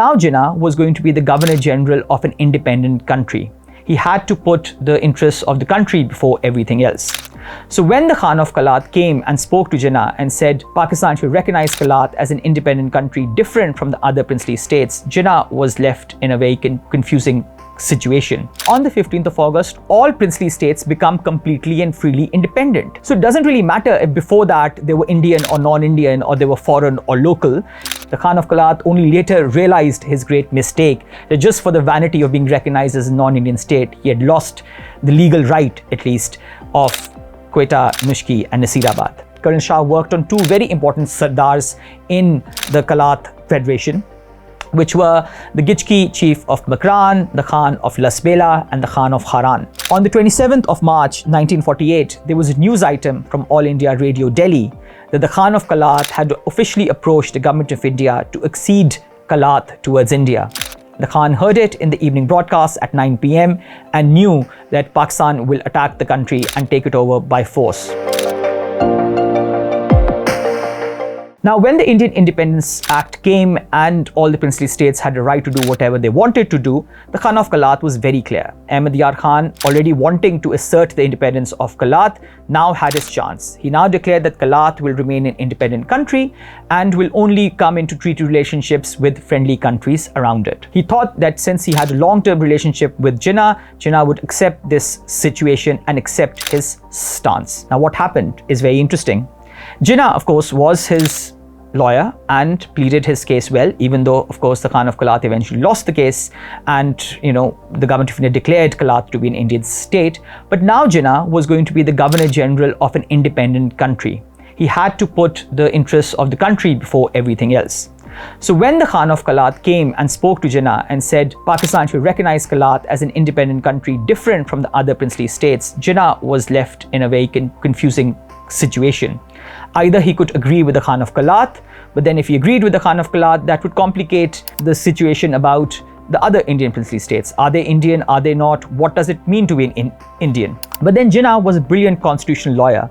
Now Jinnah was going to be the Governor General of an independent country. He had to put the interests of the country before everything else. So when the Khan of Kalat came and spoke to Jinnah and said Pakistan should recognize Kalat as an independent country different from the other princely states, Jinnah was left in a very confusing situation. On the 15th of August, all princely states become completely and freely independent. So it doesn't really matter if before that they were Indian or non-Indian or they were foreign or local. The Khan of Kalat only later realized his great mistake, that just for the vanity of being recognized as a non-Indian state, he had lost the legal right, at least, of Quetta, Nushki and Nasirabad. Karim Shah worked on two very important Sardars in the Kalat Federation, which were the Gichki chief of Bakran, the Khan of Lasbela and the Khan of Haran. On the 27th of March 1948, there was a news item from All India Radio Delhi that the Khan of Kalat had officially approached the government of India to accede Kalat towards India. The Khan heard it in the evening broadcast at 9 p.m. and knew that Pakistan will attack the country and take it over by force. Now, when the Indian Independence Act came and all the princely states had the right to do whatever they wanted to do, the Khan of Kalat was very clear. Ahmed Yar Khan, already wanting to assert the independence of Kalat, now had his chance. He now declared that Kalat will remain an independent country and will only come into treaty relationships with friendly countries around it. He thought that since he had a long-term relationship with Jinnah, Jinnah would accept this situation and accept his stance. Now, what happened is very interesting. Jinnah, of course, was his lawyer and pleaded his case well, even though, of course, the Khan of Kalat eventually lost the case and, the government of India declared Kalat to be an Indian state. But now Jinnah was going to be the Governor General of an independent country. He had to put the interests of the country before everything else. So when the Khan of Kalat came and spoke to Jinnah and said Pakistan should recognize Kalat as an independent country different from the other princely states, Jinnah was left in a very confusing situation. Either he could agree with the Khan of Kalat, but then if he agreed with the Khan of Kalat, that would complicate the situation about the other Indian princely states. Are they Indian? Are they not? What does it mean to be an Indian? But then Jinnah was a brilliant constitutional lawyer.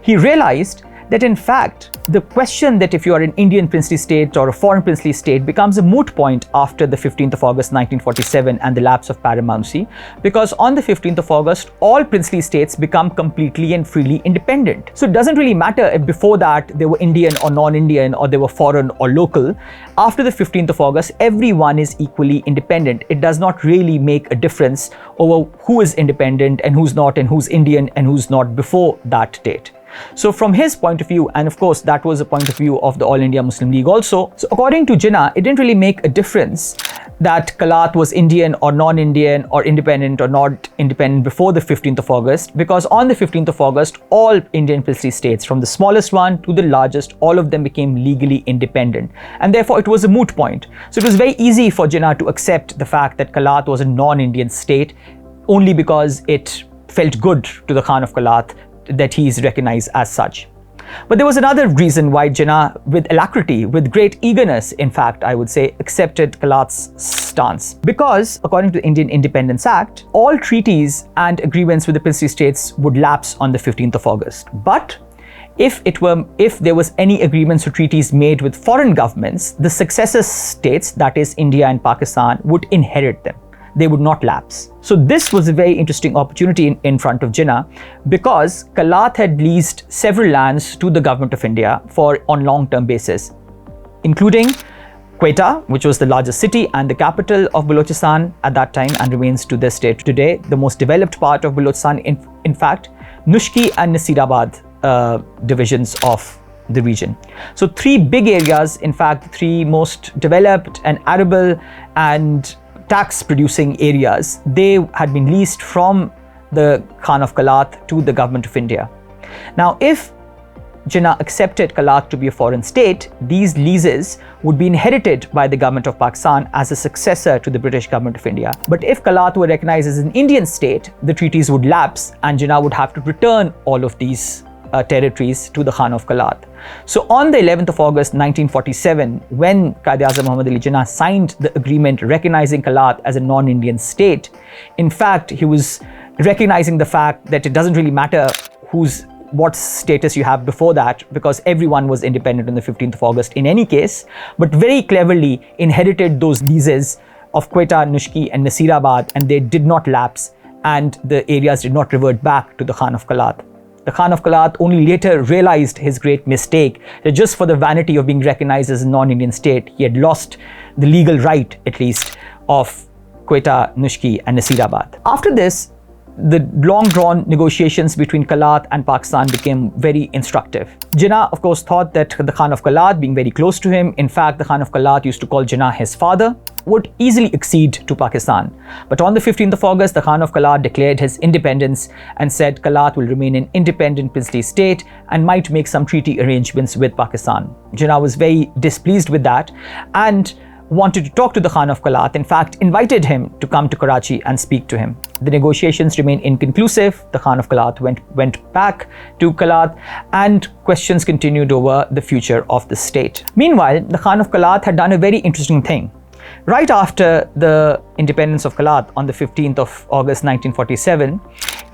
He realized that in fact, the question that if you are an Indian princely state or a foreign princely state becomes a moot point after the 15th of August 1947 and the lapse of paramountcy, because on the 15th of August, all princely states become completely and freely independent. So it doesn't really matter if before that they were Indian or non-Indian or they were foreign or local. After the 15th of August, everyone is equally independent. It does not really make a difference over who is independent and who's not and who's Indian and who's not before that date. So from his point of view, and of course that was the point of view of the All India Muslim League also, so according to Jinnah, it didn't really make a difference that Kalat was Indian or non-Indian or independent or not independent before the 15th of August, because on the 15th of August, all Indian princely states, from the smallest one to the largest, all of them became legally independent, and therefore it was a moot point. So it was very easy for Jinnah to accept the fact that Kalat was a non-Indian state only because it felt good to the Khan of Kalat that he is recognized as such. But there was another reason why Jinnah, with alacrity, with great eagerness, in fact, I would say, accepted Kalat's stance. Because, according to the Indian Independence Act, all treaties and agreements with the princely states would lapse on the 15th of August. But if there was any agreements or treaties made with foreign governments, the successor states, that is India and Pakistan, would inherit them. They would not lapse. So this was a very interesting opportunity in front of Jinnah, because Kalat had leased several lands to the government of India on long-term basis, including Quetta, which was the largest city and the capital of Balochistan at that time and remains to this day today, the most developed part of Balochistan, in fact, Nushki and Nasirabad divisions of the region. So three big areas, in fact, the three most developed and arable and tax-producing areas, they had been leased from the Khan of Kalat to the government of India. Now, if Jinnah accepted Kalat to be a foreign state, these leases would be inherited by the government of Pakistan as a successor to the British government of India. But if Kalat were recognized as an Indian state, the treaties would lapse and Jinnah would have to return all of these territories to the Khan of Kalat. So on the 11th of August 1947, when Quaid-e-Azam Muhammad Ali Jinnah signed the agreement recognizing Kalat as a non-Indian state, in fact, he was recognizing the fact that it doesn't really matter who's what status you have before that, because everyone was independent on the 15th of August in any case, but very cleverly inherited those leases of Quetta, Nushki and Nasirabad, and they did not lapse, and the areas did not revert back to the Khan of Kalat. The Khan of Kalat only later realized his great mistake, that just for the vanity of being recognized as a non-Indian state, he had lost the legal right, at least, of Quetta, Nushki and Nasirabad. After this, the long-drawn negotiations between Kalat and Pakistan became very instructive. Jinnah, of course, thought that the Khan of Kalat, being very close to him, in fact, the Khan of Kalat used to call Jinnah his father, would easily accede to Pakistan. But on the 15th of August, the Khan of Kalat declared his independence and said Kalat will remain an independent princely state and might make some treaty arrangements with Pakistan. Jinnah was very displeased with that and wanted to talk to the Khan of Kalat, in fact, invited him to come to Karachi and speak to him. The negotiations remained inconclusive. The Khan of Kalat went back to Kalat, and questions continued over the future of the state. Meanwhile, the Khan of Kalat had done a very interesting thing. Right after the independence of Kalat on the 15th of August 1947,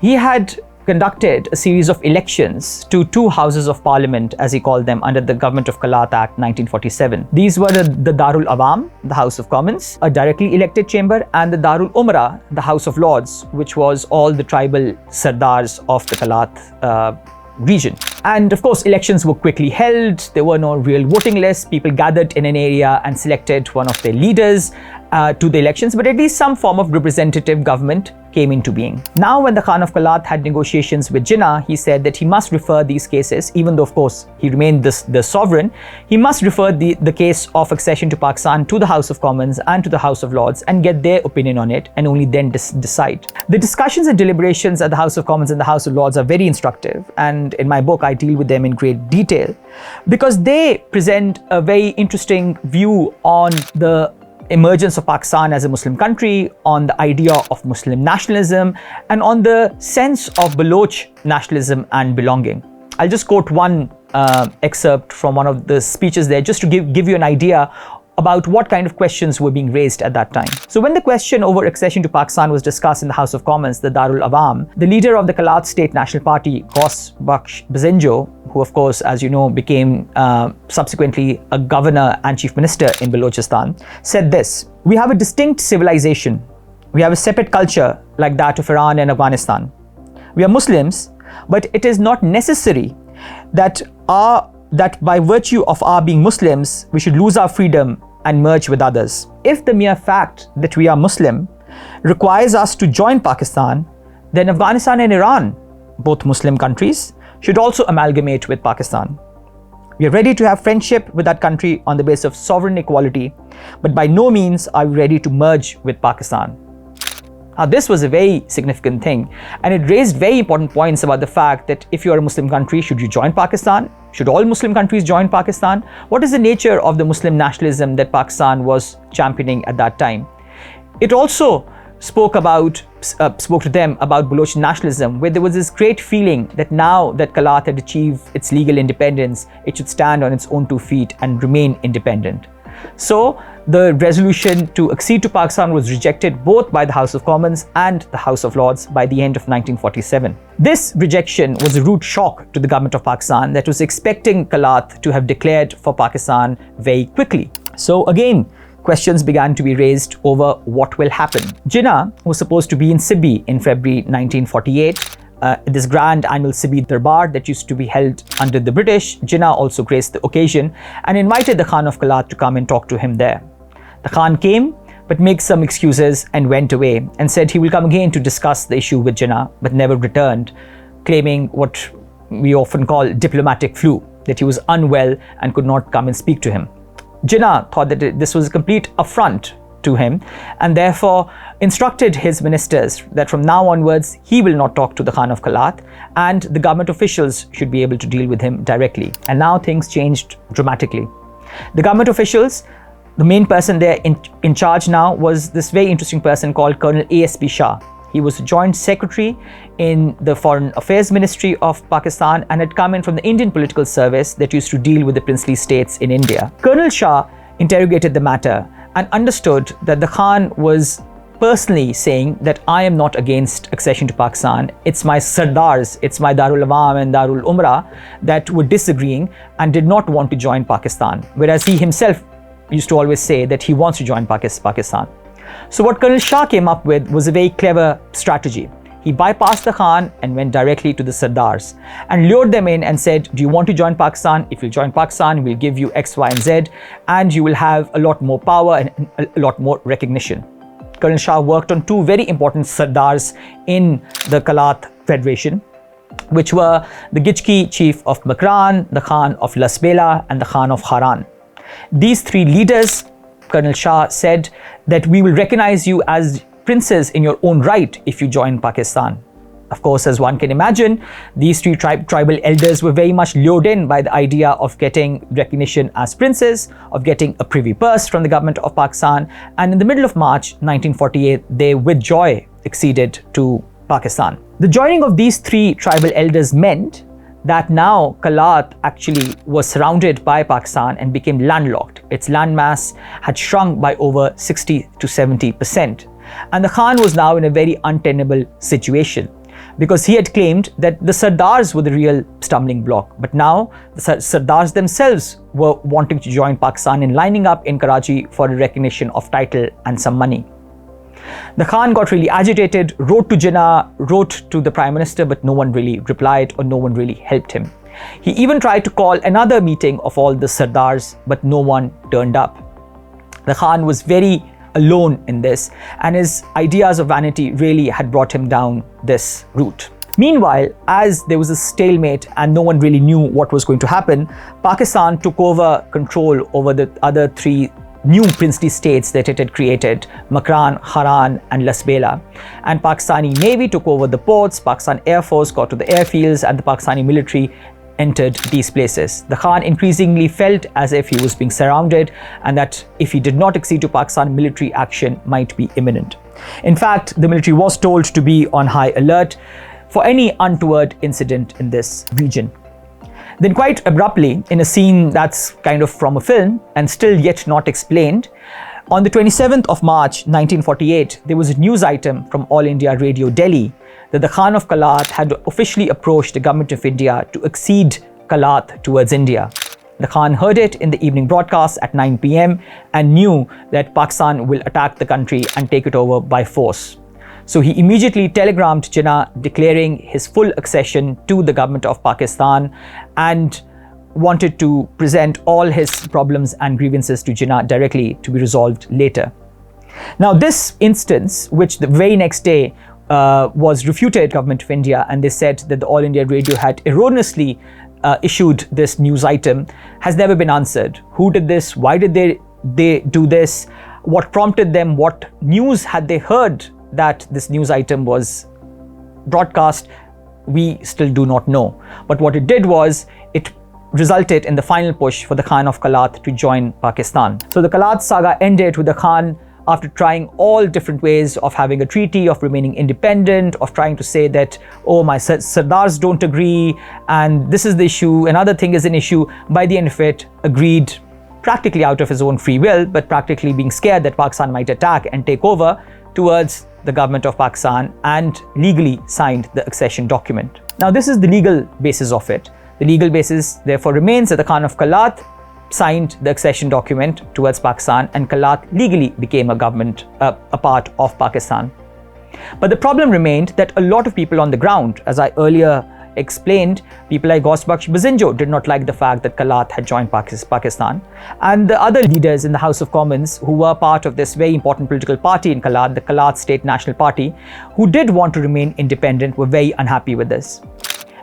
he had conducted a series of elections to two houses of parliament, as he called them, under the Government of Kalat Act 1947. These were the Darul Awam, the House of Commons, a directly elected chamber, and the Darul Umra, the House of Lords, which was all the tribal sardars of the Kalat region. And of course, elections were quickly held. There were no real voting lists. People gathered in an area and selected one of their leaders to the elections, but at least some form of representative government came into being. Now, when the Khan of Kalat had negotiations with Jinnah, he said that he must refer these cases, even though of course he remained the sovereign, he must refer the case of accession to Pakistan to the House of Commons and to the House of Lords and get their opinion on it, and only then decide. The discussions and deliberations at the House of Commons and the House of Lords are very instructive, and in my book I deal with them in great detail because they present a very interesting view on the emergence of Pakistan as a Muslim country, on the idea of Muslim nationalism, and on the sense of Baloch nationalism and belonging. I'll just quote one excerpt from one of the speeches there, just to give you an idea about what kind of questions were being raised at that time. So when the question over accession to Pakistan was discussed in the House of Commons, the Darul Awam, the leader of the Kalat State National Party, Ghaus Bakhsh Bazenjo, who of course, as you know, became subsequently a governor and chief minister in Balochistan, said this: "We have a distinct civilization. We have a separate culture like that of Iran and Afghanistan. We are Muslims, but it is not necessary that by virtue of our being Muslims, we should lose our freedom and merge with others. If the mere fact that we are Muslim requires us to join Pakistan, then Afghanistan and Iran, both Muslim countries, should also amalgamate with Pakistan. We are ready to have friendship with that country on the basis of sovereign equality, but by no means are we ready to merge with Pakistan." Now, this was a very significant thing, and it raised very important points about the fact that if you are a Muslim country, should you join Pakistan? Should all Muslim countries join Pakistan? What is the nature of the Muslim nationalism that Pakistan was championing at that time? It also spoke to them about Baloch nationalism, where there was this great feeling that now that Kalat had achieved its legal independence, it should stand on its own two feet and remain independent. So the resolution to accede to Pakistan was rejected both by the House of Commons and the House of Lords by the end of 1947. This rejection was a rude shock to the government of Pakistan that was expecting Kalat to have declared for Pakistan very quickly. So again, questions began to be raised over what will happen. Jinnah was supposed to be in Sibbi in February 1948. This grand annual Sibbi Darbar that used to be held under the British. Jinnah also graced the occasion and invited the Khan of Kalat to come and talk to him there. The Khan came, but made some excuses and went away and said he will come again to discuss the issue with Jinnah, but never returned, claiming what we often call diplomatic flu, that he was unwell and could not come and speak to him. Jinnah thought that this was a complete affront to him and therefore instructed his ministers that from now onwards he will not talk to the Khan of Kalat and the government officials should be able to deal with him directly. And now things changed dramatically. The government officials, the main person there in charge now was this very interesting person called Colonel A.S.P. Shah. He was a joint secretary in the Foreign Affairs Ministry of Pakistan and had come in from the Indian political service that used to deal with the princely states in India. Colonel Shah interrogated the matter and understood that the Khan was personally saying that I am not against accession to Pakistan. It's my Sardars, it's my Darul Awam and Darul Umrah that were disagreeing and did not want to join Pakistan. Whereas he himself used to always say that he wants to join Pakistan. So what Colonel Shah came up with was a very clever strategy. He bypassed the Khan and went directly to the Sardars and lured them in and said, do you want to join Pakistan? If you join Pakistan, we'll give you X, Y, and Z, and you will have a lot more power and a lot more recognition. Colonel Shah worked on two very important Sardars in the Kalat Federation, which were the Gijki chief of Makran, the Khan of Lasbela, and the Khan of Haran. These three leaders, Colonel Shah said that we will recognize you as princes in your own right if you join Pakistan. Of course, as one can imagine, these three tribal elders were very much lured in by the idea of getting recognition as princes, of getting a privy purse from the government of Pakistan, and in the middle of March 1948, they with joy acceded to Pakistan. The joining of these three tribal elders meant that now Kalat actually was surrounded by Pakistan and became landlocked. Its landmass had shrunk by over 60 to 70%. And the Khan was now in a very untenable situation because he had claimed that the Sardars were the real stumbling block. But now the Sardars themselves were wanting to join Pakistan and lining up in Karachi for a recognition of title and some money. The Khan got really agitated, wrote to Jinnah, wrote to the Prime Minister, but no one really replied or no one really helped him. He even tried to call another meeting of all the Sardars, but no one turned up. The Khan was very alone in this, and his ideas of vanity really had brought him down this route. Meanwhile, as there was a stalemate and no one really knew what was going to happen, Pakistan took over control over the other three new princely states that it had created, Makran, Haran, and Lasbela. And Pakistani Navy took over the ports, Pakistan Air Force got to the airfields, and the Pakistani military entered these places. The Khan increasingly felt as if he was being surrounded and that if he did not accede to Pakistan, military action might be imminent. In fact, the military was told to be on high alert for any untoward incident in this region. Then quite abruptly, in a scene that's kind of from a film and still yet not explained, on the 27th of March 1948, there was a news item from All India Radio Delhi that the Khan of Kalat had officially approached the government of India to accede Kalat towards India. The Khan heard it in the evening broadcast at 9 p.m. and knew that Pakistan will attack the country and take it over by force. So he immediately telegrammed Jinnah declaring his full accession to the government of Pakistan and wanted to present all his problems and grievances to Jinnah directly to be resolved later. Now this instance, which the very next day was refuted government of India, and they said that the All India Radio had erroneously issued this news item, has never been answered. Who did this? Why did they do this? What prompted them? What news had they heard that this news item was broadcast? We still do not know. But what it did was it resulted in the final push for the Khan of Kalat to join Pakistan. So the Kalat saga ended with the Khan, after trying all different ways of having a treaty, of remaining independent, of trying to say that, oh, my Sardars don't agree, and this is the issue, another thing is an issue, by the end of it, agreed practically out of his own free will, but practically being scared that Pakistan might attack and take over, towards the government of Pakistan, and legally signed the accession document. Now, this is the legal basis of it. The legal basis, therefore, remains that the Khan of Kalat signed the accession document towards Pakistan, and Kalat legally became a government, a part of Pakistan. But the problem remained that a lot of people on the ground, as I earlier explained, people like Ghaus Bakhsh Bazinjo did not like the fact that Kalat had joined Pakistan. And the other leaders in the House of Commons who were part of this very important political party in Kalat, the Kalat State National Party, who did want to remain independent, were very unhappy with this.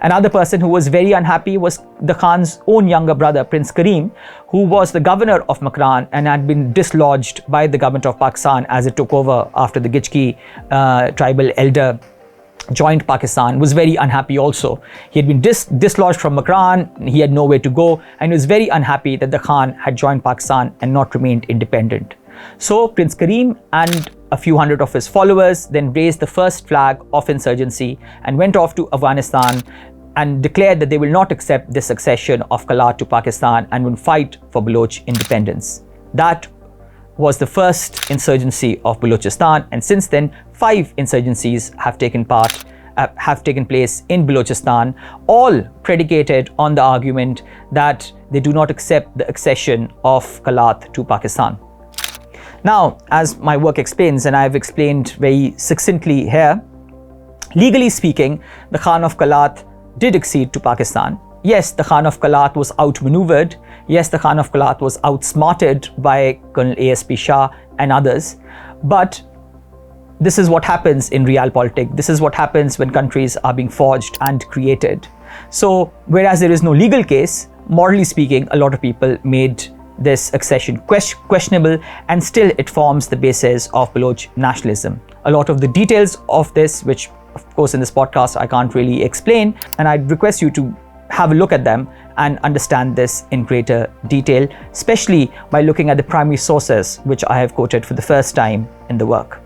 Another person who was very unhappy was the Khan's own younger brother, Prince Karim, who was the governor of Makran and had been dislodged by the government of Pakistan as it took over after the Gijki tribal elder joined Pakistan, was very unhappy also. He had been dislodged from Makran, he had nowhere to go, and he was very unhappy that the Khan had joined Pakistan and not remained independent. So Prince Karim and a few hundred of his followers then raised the first flag of insurgency and went off to Afghanistan and declared that they will not accept this accession of Kalat to Pakistan and will fight for Baloch independence. That was the first insurgency of Balochistan, and since then 5 insurgencies have taken place in Balochistan, all predicated on the argument that they do not accept the accession of Kalat to Pakistan. Now, as my work explains, and I've explained very succinctly here, legally speaking, the Khan of Kalat did accede to Pakistan. Yes, the Khan of Kalat was outmaneuvered. Yes, the Khan of Kalat was outsmarted by Colonel A.S.P. Shah and others. But this is what happens in realpolitik. This is what happens when countries are being forged and created. So, whereas there is no legal case, morally speaking, a lot of people made this accession questionable, and still it forms the basis of Baloch nationalism. A lot of the details of this, which of course in this podcast I can't really explain, and I'd request you to have a look at them and understand this in greater detail, especially by looking at the primary sources which I have quoted for the first time in the work.